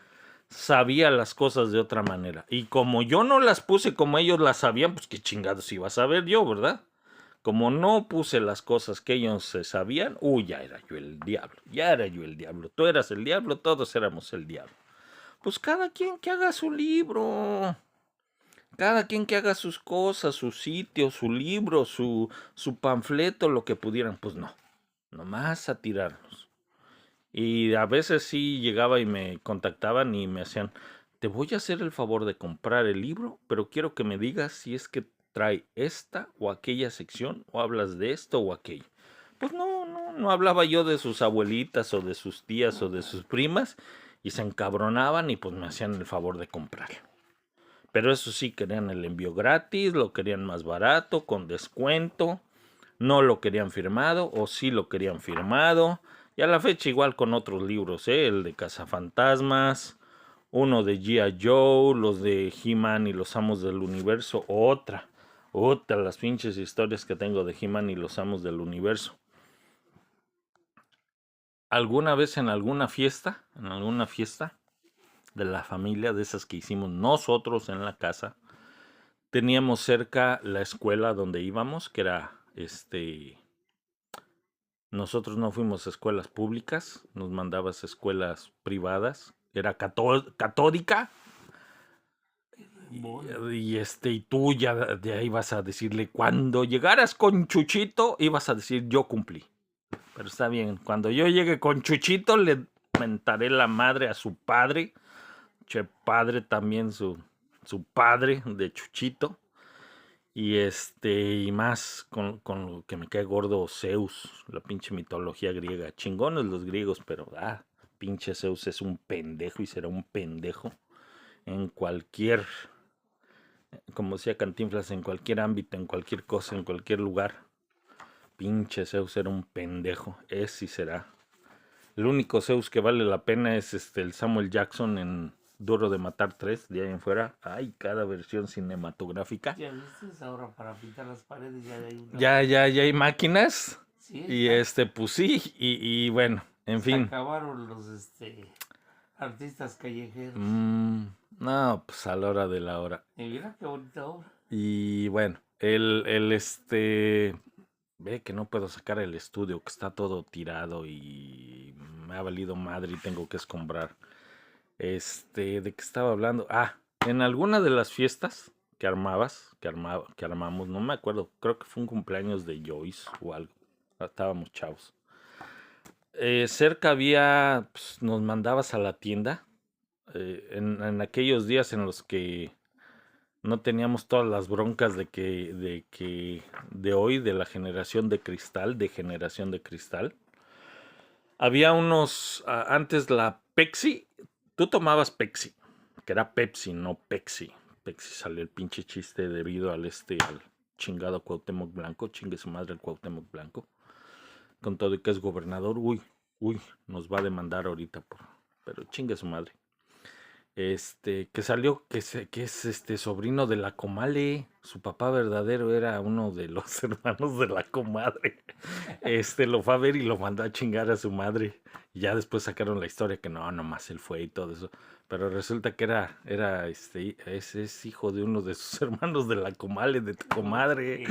Speaker 1: sabía las cosas de otra manera. Y como yo no las puse como ellos las sabían, pues qué chingados iba a saber yo, ¿verdad? Como no puse las cosas que ellos se sabían, ya era yo el diablo, ya era yo el diablo. Tú eras el diablo, todos éramos el diablo. Pues cada quien que haga su libro. Cada quien que haga sus cosas, su sitio, su libro, su panfleto, lo que pudieran, pues no, nomás a tirarnos. Y a veces sí llegaba y me contactaban y me hacían, te voy a hacer el favor de comprar el libro, pero quiero que me digas si es que trae esta o aquella sección o hablas de esto o aquello. pues no hablaba yo de sus abuelitas o de sus tías o de sus primas y se encabronaban y pues me hacían el favor de comprarlo. Pero eso sí, querían el envío gratis, lo querían más barato, con descuento, no lo querían firmado o sí lo querían firmado. Y a la fecha igual con otros libros, el de Cazafantasmas, uno de G.I. Joe, los de He-Man y los Amos del Universo, otra, las pinches historias que tengo de He-Man y los Amos del Universo. ¿Alguna vez en alguna fiesta de la familia, de esas que hicimos nosotros en la casa, teníamos cerca la escuela donde íbamos, que era nosotros no fuimos a escuelas públicas, nos mandabas a escuelas privadas, era católica. Y tú ya de ahí vas a decirle, cuando llegaras con Chuchito, ibas a decir, yo cumplí. Pero está bien, cuando yo llegue con Chuchito, le mentaré la madre a su padre. Che padre también, su padre de Chuchito. Y más con lo que me cae gordo Zeus, la pinche mitología griega. Chingones los griegos, pero pinche Zeus es un pendejo y será un pendejo en cualquier, como decía Cantinflas, en cualquier ámbito, en cualquier cosa, en cualquier lugar. Pinche Zeus era un pendejo, es y será. El único Zeus que vale la pena es el Samuel Jackson en Duro de Matar 3, de ahí en fuera. Ay, cada versión cinematográfica.
Speaker 2: ¿Ya viste? Ahora para pintar las paredes ya hay una...
Speaker 1: Ya hay máquinas.
Speaker 2: Sí,
Speaker 1: y pues sí, y bueno, en fin.
Speaker 2: acabaron los artistas callejeros.
Speaker 1: No, pues a la hora de la hora.
Speaker 2: Y mira qué bonita obra.
Speaker 1: Y bueno, ve que no puedo sacar el estudio, que está todo tirado y me ha valido madre y tengo que escombrar. ¿De qué estaba hablando? En alguna de las fiestas que armamos, no me acuerdo, creo que fue un cumpleaños de Joyce o algo. Estábamos chavos. Cerca había, pues, nos mandabas a la tienda. En aquellos días en los que no teníamos todas las broncas de hoy, de la generación de cristal. Había unos, antes la Pepsi, tú tomabas Pepsi, que era Pepsi, no Pepsi. Pepsi salió el pinche chiste debido al chingado Cuauhtémoc Blanco, chingue su madre el Cuauhtémoc Blanco. Con todo y que es gobernador, uy, nos va a demandar ahorita, pero chingue su madre. Que salió, que es sobrino de la Comale. Su papá verdadero era uno de los hermanos de la comadre. Lo fue a ver y lo mandó a chingar a su madre. Y ya después sacaron la historia que nomás él fue y todo eso. Pero resulta que es hijo de uno de sus hermanos de la Comale, de tu comadre.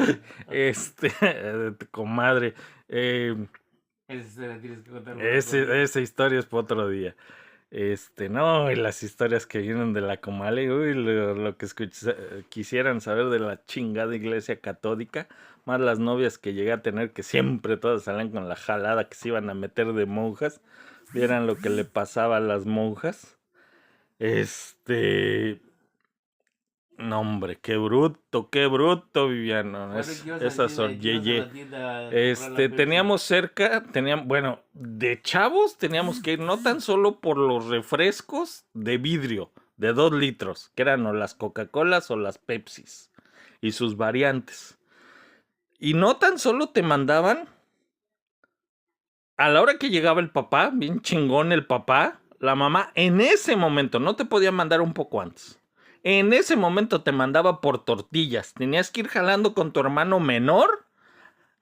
Speaker 1: De tu comadre. Esa historia es para otro día. No, y las historias que vienen de la Comale, uy, lo que quisieran saber de la chingada iglesia católica, más las novias que llegué a tener, que siempre todas salían con la jalada que se iban a meter de monjas, vieran lo que le pasaba a las monjas. No, hombre, qué bruto, Viviano. Esas Yeye. Teníamos cerca, bueno, de chavos teníamos que ir no tan solo por los refrescos de vidrio de 2 litros, que eran o las Coca-Colas o las Pepsis y sus variantes. Y no tan solo te mandaban, a la hora que llegaba el papá, bien chingón el papá, la mamá, en ese momento, no te podía mandar un poco antes. En ese momento te mandaba por tortillas. Tenías que ir jalando con tu hermano menor,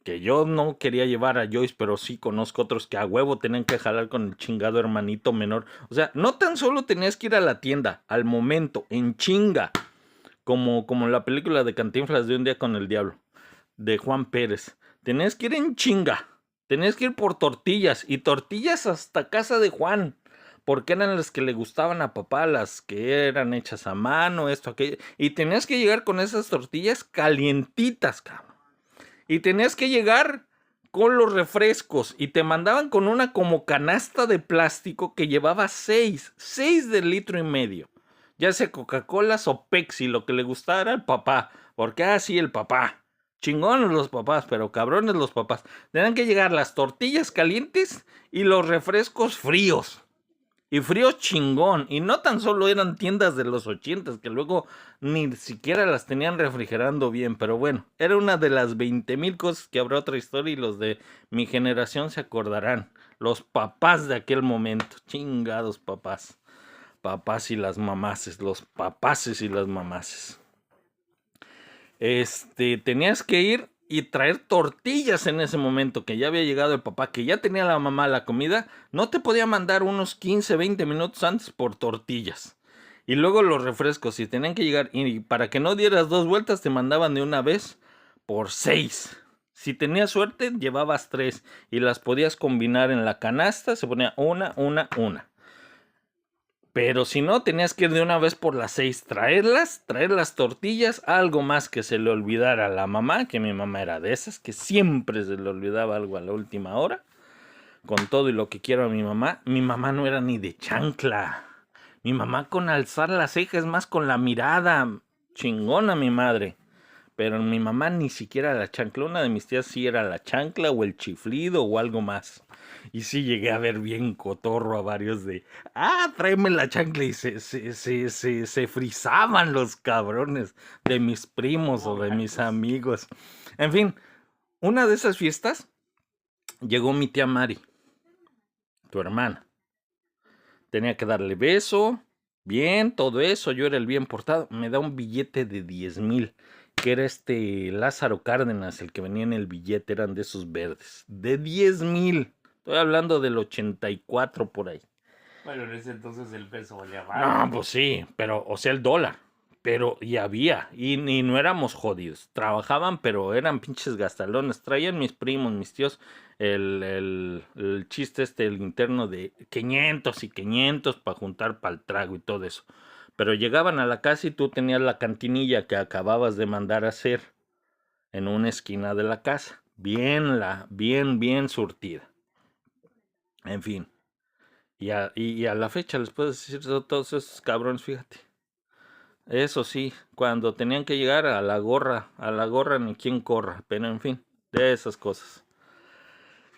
Speaker 1: que yo no quería llevar a Joyce, pero sí conozco otros que a huevo tenían que jalar con el chingado hermanito menor. O sea, no tan solo tenías que ir a la tienda, al momento, en chinga, como la película de Cantinflas de Un Día con el Diablo, de Juan Pérez. Tenías que ir en chinga, tenías que ir por tortillas, y tortillas hasta casa de Juan. Porque eran las que le gustaban a papá, las que eran hechas a mano, esto, aquello. Y tenías que llegar con esas tortillas calientitas, cabrón. Y tenías que llegar con los refrescos. Y te mandaban con una como canasta de plástico que llevaba 6 de 1,5 litros. Ya sea Coca-Cola o Pepsi, lo que le gustara al papá. Porque así el papá. Chingones los papás, pero cabrones los papás. Tenían que llegar las tortillas calientes y los refrescos fríos. Y frío chingón. Y no tan solo eran tiendas de los 80, que luego ni siquiera las tenían refrigerando bien. Pero bueno, era una de las 20,000 cosas que habrá otra historia y los de mi generación se acordarán. Los papás de aquel momento. Chingados papás. Papás y las mamaces. Los papaces y las mamaces. Tenías que ir y traer tortillas en ese momento, que ya había llegado el papá, que ya tenía la mamá la comida, no te podía mandar unos 15, 20 minutos antes por tortillas. Y luego los refrescos, si tenían que llegar, y para que no dieras 2 vueltas, te mandaban de una vez por 6. Si tenías suerte, llevabas 3 y las podías combinar en la canasta, se ponía una. Pero si no, tenías que ir de una vez por las 6, traer las tortillas, algo más que se le olvidara a la mamá, que mi mamá era de esas, que siempre se le olvidaba algo a la última hora, con todo y lo que quiero a mi mamá no era ni de chancla, mi mamá con alzar las cejas, más con la mirada, chingona mi madre. Pero mi mamá ni siquiera la chancla. Una de mis tías sí era la chancla o el chiflido o algo más. Y sí llegué a ver bien cotorro a varios de, tráeme la chancla. Y se frizaban los cabrones de mis primos o de mis amigos. En fin, una de esas fiestas llegó mi tía Mari, tu hermana. Tenía que darle beso, bien, todo eso. Yo era el bien portado. Me da un billete de 10,000. Que era Lázaro Cárdenas, el que venía en el billete, eran de esos verdes, de 10,000. Estoy hablando del 84 por ahí.
Speaker 2: Bueno, en ese entonces el peso valía
Speaker 1: No,
Speaker 2: más.
Speaker 1: pues sí, pero, o sea, el dólar. Pero, y había, y no éramos jodidos. Trabajaban, pero eran pinches gastalones. Traían mis primos, mis tíos, el chiste el interno de 500 y 500 para juntar para el trago y todo eso. Pero llegaban a la casa y tú tenías la cantinilla que acababas de mandar a hacer en una esquina de la casa. Bien surtida. En fin. Y a la fecha les puedo decir todos esos cabrones, fíjate. Eso sí, cuando tenían que llegar a la gorra ni quien corra, pero en fin, de esas cosas.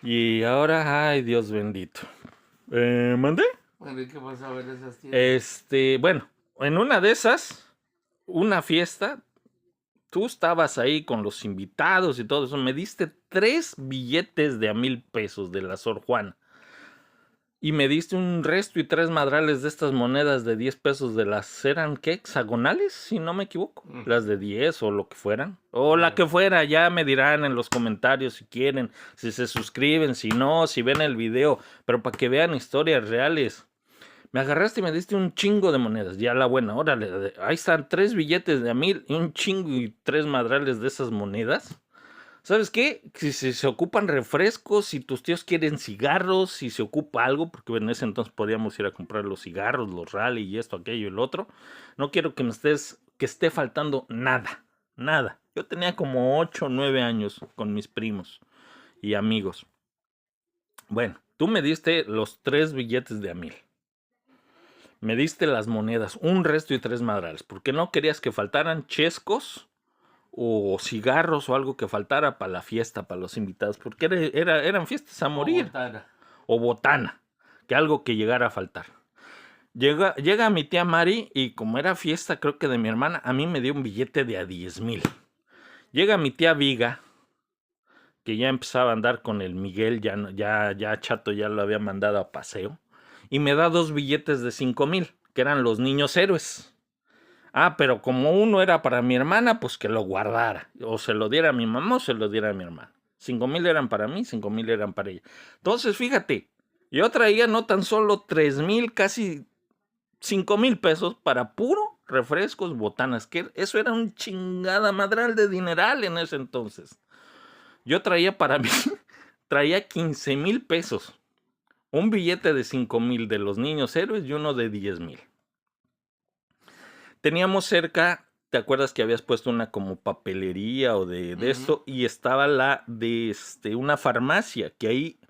Speaker 1: Y ahora, ay, Dios bendito. ¿Mandé?
Speaker 2: Bueno, ¿y qué pasó a ver esas tiendas?
Speaker 1: Bueno, en una de esas, una fiesta, tú estabas ahí con los invitados y todo eso, me diste 3 billetes de a 1,000 pesos de la Sor Juana. Y me diste un resto y 3 madrales de estas monedas de 10 pesos de las, ¿eran qué? Hexagonales, si no me equivoco. Las de 10 o lo que fueran. O la que fuera, ya me dirán en los comentarios si quieren, si se suscriben, si no, si ven el video. Pero para que vean historias reales. Me agarraste y me diste un chingo de monedas. Ya la buena, órale, ahí están 3 billetes de a 1,000 y un chingo y 3 madrales de esas monedas. ¿Sabes qué? Si se ocupan refrescos, si tus tíos quieren cigarros, si se ocupa algo, porque en ese entonces podíamos ir a comprar los cigarros, los rally y esto, aquello y el otro. No quiero que que esté faltando nada. Yo tenía como 8 o 9 años con mis primos y amigos. Bueno, tú me diste los 3 billetes de a 1,000. Me diste las monedas, un resto y 3 madrales, porque no querías que faltaran chescos o cigarros o algo que faltara para la fiesta, para los invitados, porque eran fiestas a morir. O botana, que algo que llegara a faltar. Llega mi tía Mari y como era fiesta, creo que de mi hermana, a mí me dio un billete de a 10,000. Llega mi tía Viga, que ya empezaba a andar con el Miguel, ya Chato ya lo había mandado a paseo, y me da 2 billetes de 5,000, que eran los niños héroes. Pero como uno era para mi hermana, pues que lo guardara. O se lo diera a mi mamá o se lo diera a mi hermana. 5,000 eran para mí, 5,000 eran para ella. Entonces, fíjate, yo traía no tan solo 3,000, casi 5,000 pesos para puro refrescos, botanas. Que eso era un chingada madral de dineral en ese entonces. Yo traía para mí, traía 15,000 pesos. Un billete de 5,000 de los niños héroes y uno de 10,000. Teníamos cerca, ¿te acuerdas que habías puesto una como papelería o de esto? Y estaba la de una farmacia, que ahí,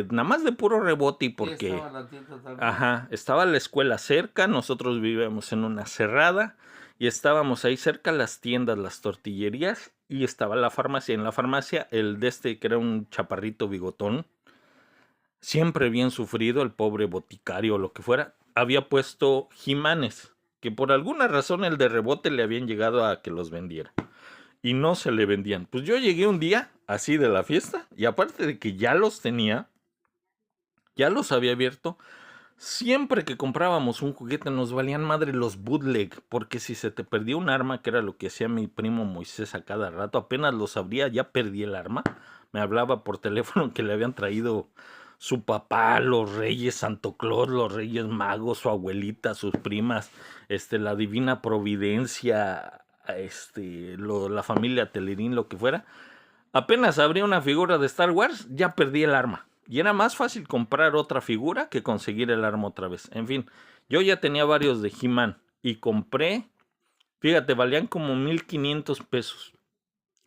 Speaker 1: nada más de puro rebote y porque...
Speaker 2: estaba la tienda también.
Speaker 1: Ajá, estaba la escuela cerca, nosotros vivíamos en una cerrada y estábamos ahí cerca las tiendas, las tortillerías y estaba la farmacia. En la farmacia, el de este, que era un chaparrito bigotón, siempre bien sufrido, el pobre boticario o lo que fuera, había puesto Jimanes, que por alguna razón el de rebote le habían llegado a que los vendiera. Y no se le vendían. Pues yo llegué un día, así de la fiesta, y aparte de que ya los tenía, ya los había abierto, siempre que comprábamos un juguete nos valían madre los bootleg, porque si se te perdía un arma, que era lo que hacía mi primo Moisés a cada rato, apenas los abría, ya perdí el arma. Me hablaba por teléfono que le habían traído su papá, los reyes Santo Claus, los reyes magos, su abuelita, sus primas, la divina providencia, la familia Telerín, lo que fuera. Apenas abría una figura de Star Wars, ya perdí el arma. Y era más fácil comprar otra figura que conseguir el arma otra vez. En fin, yo ya tenía varios de He-Man y compré, fíjate, valían como 1,500 pesos.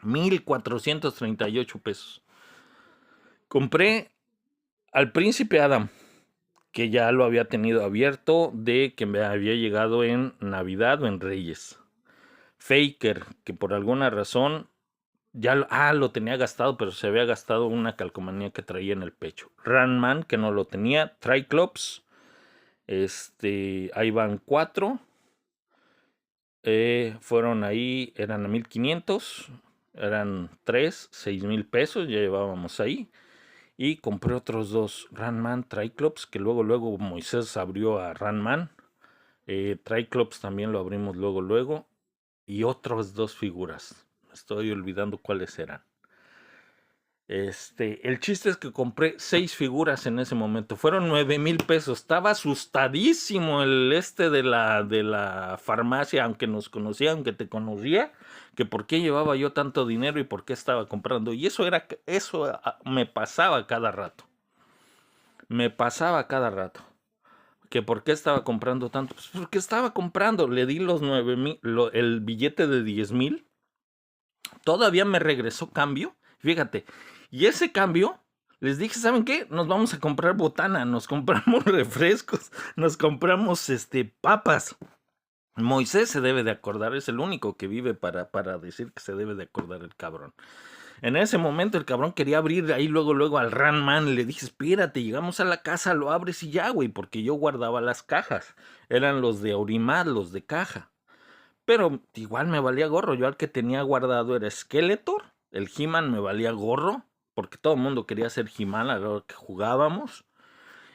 Speaker 1: 1,438 pesos. Compré al Príncipe Adam, que ya lo había tenido abierto, de que me había llegado en Navidad o en Reyes. Faker, que por alguna razón ya lo tenía gastado, pero se había gastado una calcomanía que traía en el pecho. Ranman, que no lo tenía. Triclops. Ahí van 4. Fueron ahí, eran a 1,500. Eran 3, 6,000 pesos. Ya llevábamos ahí. Y compré otros 2 Ranman, Triclops, que luego Moisés abrió a Ranman. Triclops también lo abrimos luego. Y otras 2 figuras. Estoy olvidando cuáles eran. El chiste es que compré 6 figuras en ese momento. Fueron 9,000 pesos. Estaba asustadísimo el de la farmacia, aunque nos conocía, aunque te conocía, que por qué llevaba yo tanto dinero y por qué estaba comprando. Y eso me pasaba cada rato. Que por qué estaba comprando tanto. Pues porque estaba comprando. Le di los 9,000, el billete de 10,000. Todavía me regresó cambio. Fíjate. Y ese cambio, les dije, ¿saben qué? Nos vamos a comprar botana, nos compramos refrescos, nos compramos papas. Moisés se debe de acordar, es el único que vive para decir que se debe de acordar el cabrón. En ese momento el cabrón quería abrir ahí luego al Ranman. Le dije, espérate, llegamos a la casa, lo abres y ya, güey, porque yo guardaba las cajas. Eran los de Aurimar, los de caja. Pero igual me valía gorro. Yo al que tenía guardado era Skeletor. El He-Man me valía gorro, porque todo el mundo quería ser He-Man a la hora que jugábamos.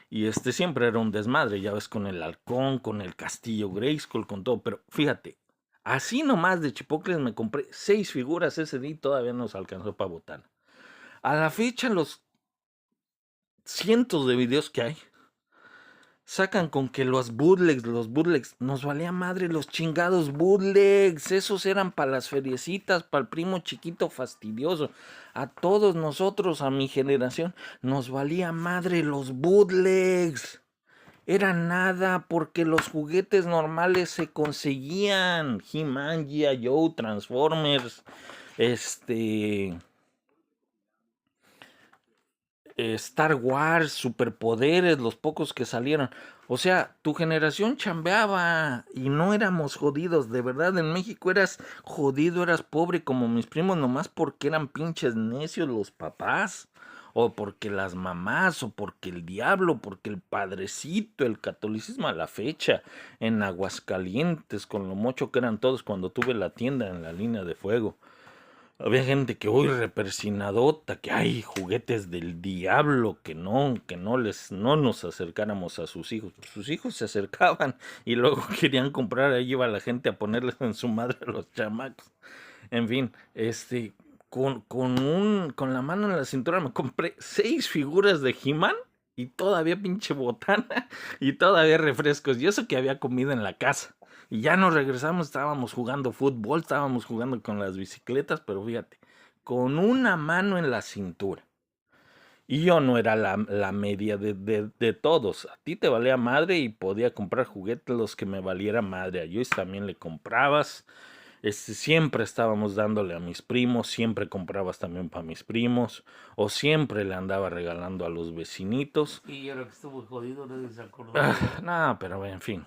Speaker 1: Y siempre era un desmadre, ya ves, con el halcón, con el castillo Grayskull, con todo. Pero fíjate, así nomás de chipocles me compré 6 figuras ese día y todavía nos alcanzó para botana. A la fecha, los cientos de videos que hay, sacan con que los bootlegs, nos valía madre los chingados bootlegs. Esos eran para las feriecitas, para el primo chiquito fastidioso. A todos nosotros, a mi generación, nos valía madre los bootlegs. Era nada porque los juguetes normales se conseguían. He-Man, G.I. Joe, Transformers, Star Wars, superpoderes, los pocos que salieron. O sea, tu generación chambeaba y no éramos jodidos. De verdad, en México eras jodido, eras pobre como mis primos, nomás porque eran pinches necios los papás. O porque las mamás, o porque el diablo, porque el padrecito, el catolicismo a la fecha, en Aguascalientes, con lo mucho que eran todos cuando tuve la tienda en la línea de fuego. Había gente que hoy repersinadota, que hay juguetes del diablo, que no nos acercáramos a sus hijos. Sus hijos se acercaban y luego querían comprar, ahí iba la gente a ponerles en su madre a los chamacos. En fin, con la mano en la cintura me compré 6 figuras de He-Man y todavía pinche botana y todavía refrescos. Y eso que había comida en la casa. Y ya nos regresamos, estábamos jugando fútbol, estábamos jugando con las bicicletas, pero fíjate, con una mano en la cintura. Y yo no era la media de todos. A ti te valía madre y podía comprar juguetes los que me valiera madre. A Luis también le comprabas. Siempre estábamos dándole a mis primos, siempre comprabas también para mis primos, o siempre le andaba regalando a los vecinitos.
Speaker 2: Y ahora que estuvo jodido, nadie se acordó.
Speaker 1: No, pero en fin.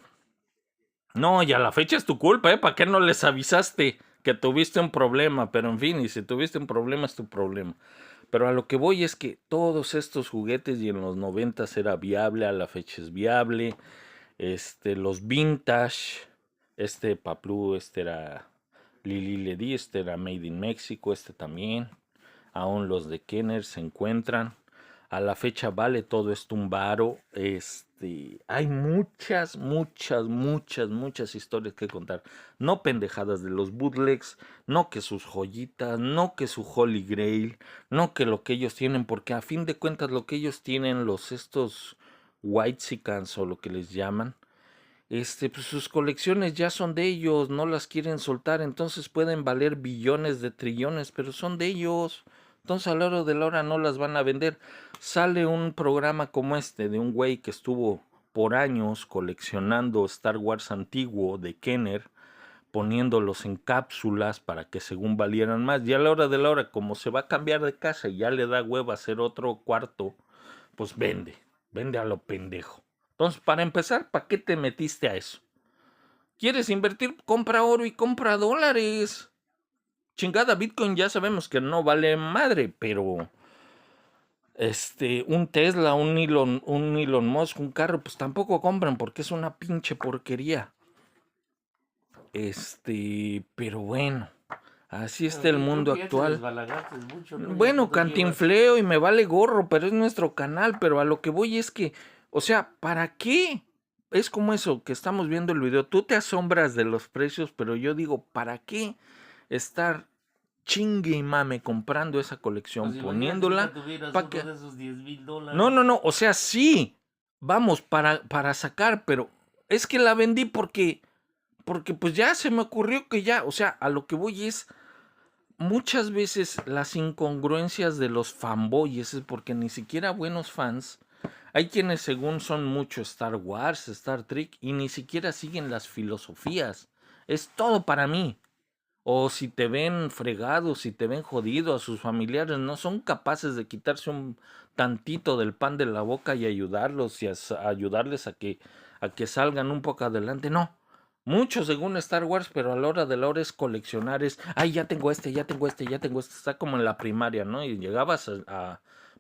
Speaker 1: No, y a la fecha es tu culpa, ¿eh? ¿Para qué no les avisaste? que tuviste un problema, pero en fin, y si tuviste un problema es tu problema. Pero a lo que voy es que todos estos juguetes, y en los 90 era viable, a la fecha es viable, los vintage, Paplú, era Lili Ledy, era Made in Mexico, también, aún los de Kenner se encuentran. A la fecha vale todo esto un varo. Hay muchas, muchas, muchas, muchas historias que contar. No pendejadas de los bootlegs, no que sus joyitas, no que su Holy Grail, no que lo que ellos tienen, porque a fin de cuentas lo que ellos tienen, estos whitexicans o lo que les llaman, pues sus colecciones ya son de ellos, no las quieren soltar, entonces pueden valer billones de trillones, pero son de ellos. Entonces a la hora de la hora no las van a vender. Sale un programa como de un güey que estuvo por años coleccionando Star Wars antiguo de Kenner, poniéndolos en cápsulas para que según valieran más. Y a la hora de la hora, como se va a cambiar de casa y ya le da hueva hacer otro cuarto, pues vende a lo pendejo. Entonces, para empezar, ¿para qué te metiste a eso? ¿Quieres invertir? Compra oro y compra dólares. Chingada, Bitcoin ya sabemos que no vale madre, pero un Tesla, un Elon Musk, un carro, pues tampoco compran porque es una pinche porquería. Pero bueno, así está el mundo actual. Bueno, cantinfleo y me vale gorro, pero es nuestro canal. Pero a lo que voy es que, o sea, ¿para qué? Es como eso que estamos viendo el video. Tú te asombras de los precios, pero yo digo, ¿para qué estar chingue y mame comprando esa colección,
Speaker 2: Pues
Speaker 1: poniéndola?
Speaker 2: ¿Para qué? De esos $10,000.
Speaker 1: No, o sea, sí, vamos, para sacar, pero es que la vendí porque pues ya se me ocurrió que ya, o sea, a lo que voy es muchas veces las incongruencias de los fanboys, es porque ni siquiera buenos fans, hay quienes según son mucho Star Wars, Star Trek, y ni siquiera siguen las filosofías. Es todo para mí. O si te ven fregado, si te ven jodido a sus familiares, no son capaces de quitarse un tantito del pan de la boca y ayudarlos y ayudarles a que salgan un poco adelante. No, mucho según Star Wars, pero a la hora de la hora es coleccionar, ay, ya tengo ya tengo ya tengo está como en la primaria, ¿no? Y llegabas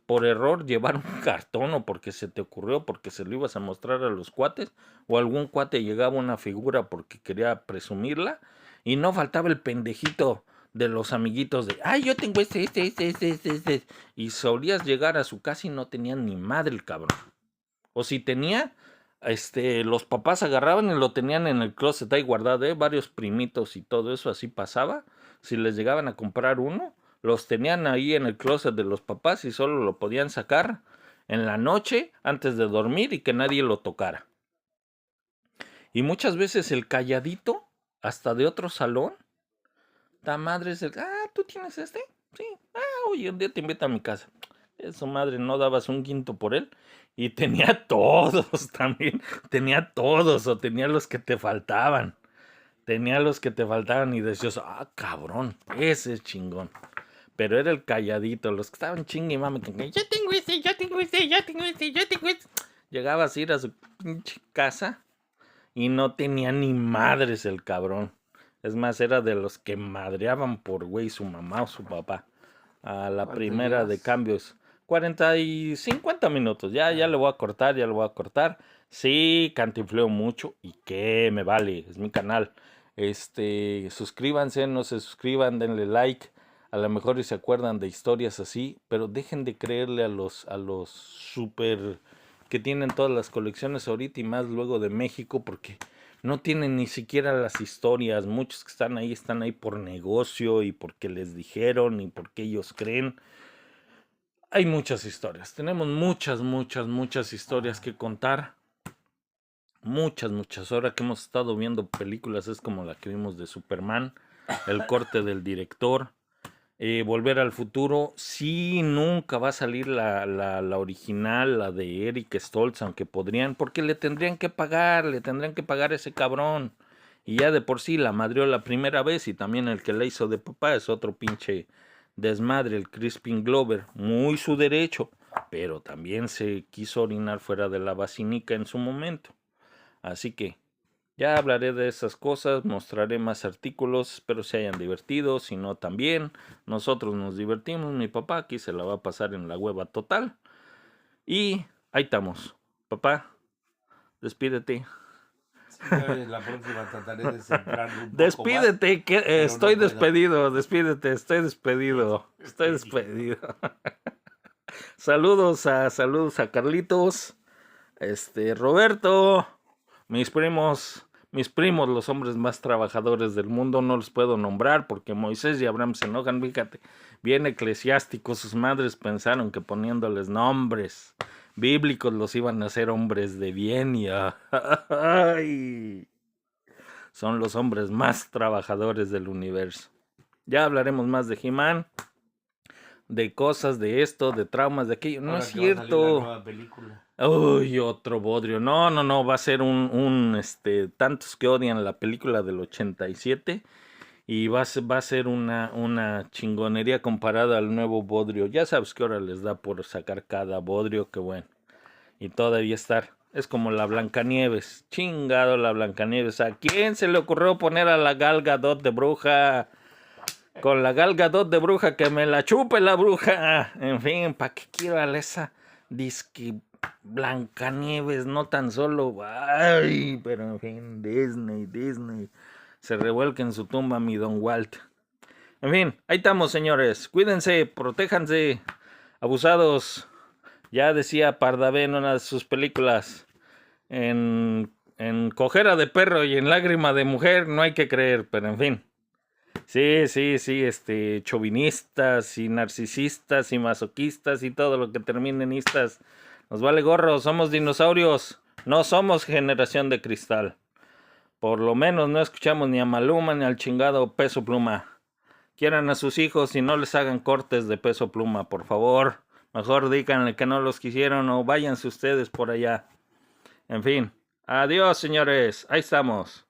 Speaker 1: por error llevar un cartón o porque se te ocurrió, porque se lo ibas a mostrar a los cuates, o algún cuate llegaba una figura porque quería presumirla, y no faltaba el pendejito de los amiguitos de, ay, yo tengo y solías llegar a su casa y no tenían ni madre el cabrón. O si tenía, los papás agarraban y lo tenían en el closet ahí guardado, varios primitos y todo eso, así pasaba. Si les llegaban a comprar uno, los tenían ahí en el closet de los papás y solo lo podían sacar en la noche antes de dormir y que nadie lo tocara. Y muchas veces el calladito, hasta de otro salón, ta madre es ¿tú tienes este? Sí. Oye, un día te invito a mi casa. Su madre, no dabas un quinto por él. Y tenía todos también. Tenía todos o tenía los que te faltaban. Tenía los que te faltaban y decías, cabrón, ese es chingón. Pero era el calladito, los que estaban chingue y mame. Yo tengo este, yo tengo este, yo tengo este, yo tengo este. Llegabas a ir a su pinche casa y no tenía ni madres el cabrón. Es más, era de los que madreaban por güey su mamá o su papá. A la primera de cambios. 40 y 50 minutos. Ya le voy a cortar, ya lo voy a cortar. Sí, cantinfleo mucho. ¿Y qué? Me vale. Es mi canal. Suscríbanse, no se suscriban, denle like. A lo mejor y se acuerdan de historias así. Pero dejen de creerle a los super que tienen todas las colecciones ahorita y más luego de México, porque no tienen ni siquiera las historias. Muchos que están ahí por negocio y porque les dijeron y porque ellos creen. Hay muchas historias. Tenemos muchas, muchas, muchas historias que contar. Muchas, muchas. Ahora que hemos estado viendo películas es como la que vimos de Superman, el corte del director. Volver al futuro, sí, nunca va a salir la original, la de Eric Stoltz, aunque podrían, porque le tendrían que pagar a ese cabrón. Y ya de por sí la madrió la primera vez y también el que la hizo de papá es otro pinche desmadre, el Crispin Glover, muy su derecho, pero también se quiso orinar fuera de la basinica en su momento. Así que Ya hablaré de esas cosas, mostraré más artículos, espero se hayan divertido, si no también. Nosotros nos divertimos, mi papá aquí se la va a pasar en la hueva total. Y ahí estamos. Papá, despídete.
Speaker 2: Sí, yo la próxima trataré de centrarme un poco más,
Speaker 1: Despídete, que
Speaker 2: pero
Speaker 1: estoy
Speaker 2: no puedo.
Speaker 1: despedido, despídete, estoy despedido. Estoy despedido. Saludos a Carlitos, Roberto, mis primos, los hombres más trabajadores del mundo, no los puedo nombrar porque Moisés y Abraham se enojan, fíjate, bien eclesiásticos, sus madres pensaron que poniéndoles nombres bíblicos los iban a hacer hombres de bien y ay, son los hombres más trabajadores del universo. Ya hablaremos más de He-Man, de cosas, de esto, de traumas, de aquello. No
Speaker 2: Ahora
Speaker 1: es
Speaker 2: que va a salir la
Speaker 1: cierto.
Speaker 2: nueva película.
Speaker 1: Uy, otro bodrio. No, va a ser tantos que odian la película del 87 y va a ser una chingonería comparada al nuevo bodrio. Ya sabes que ahora les da por sacar cada bodrio, que bueno. Y todavía es como la Blancanieves. Chingado la Blancanieves. ¿A quién se le ocurrió poner a la Gal Gadot de bruja? Con la Gal Gadot de bruja, que me la chupe la bruja. En fin, ¿para qué quiero a esa disque Blancanieves? No tan solo. Ay, pero en fin, Disney. Se revuelca en su tumba mi Don Walt. En fin, ahí estamos, señores. Cuídense, protéjanse. Abusados. Ya decía Pardavé en una de sus películas. En cojera de perro y en lágrima de mujer no hay que creer, pero en fin. Sí, chauvinistas y narcisistas y masoquistas y todo lo que termine en istas. Nos vale gorro, somos dinosaurios, no somos generación de cristal. Por lo menos no escuchamos ni a Maluma ni al chingado Peso Pluma. Quieran a sus hijos y no les hagan cortes de Peso Pluma, por favor. Mejor díganle que no los quisieron o váyanse ustedes por allá. En fin, adiós, señores, ahí estamos.